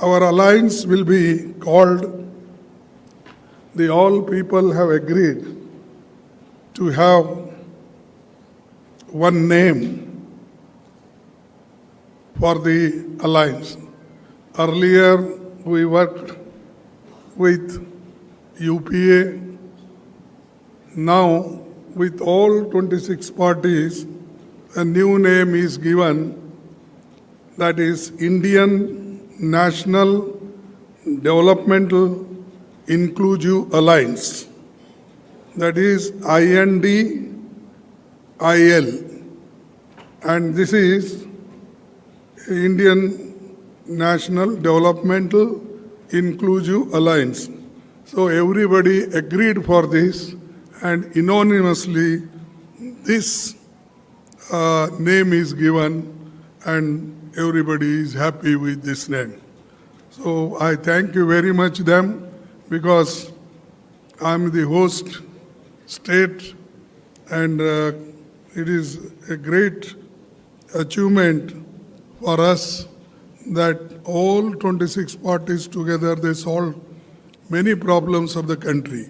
Our alliance will be called the All People Have Agreed to have one name for the alliance. Earlier, we worked with UPA. Now, with all 26 parties, a new name is given, that is Indian National Developmental Inclusive Alliance, that is INDIL, and this is Indian National Developmental Inclusive Alliance. So everybody agreed for this, and unanimously this name is given, and everybody is happy with this name. So I thank you very much them, because I'm the host state, and it is a great achievement for us that all 26 parties together, they solved many problems of the country.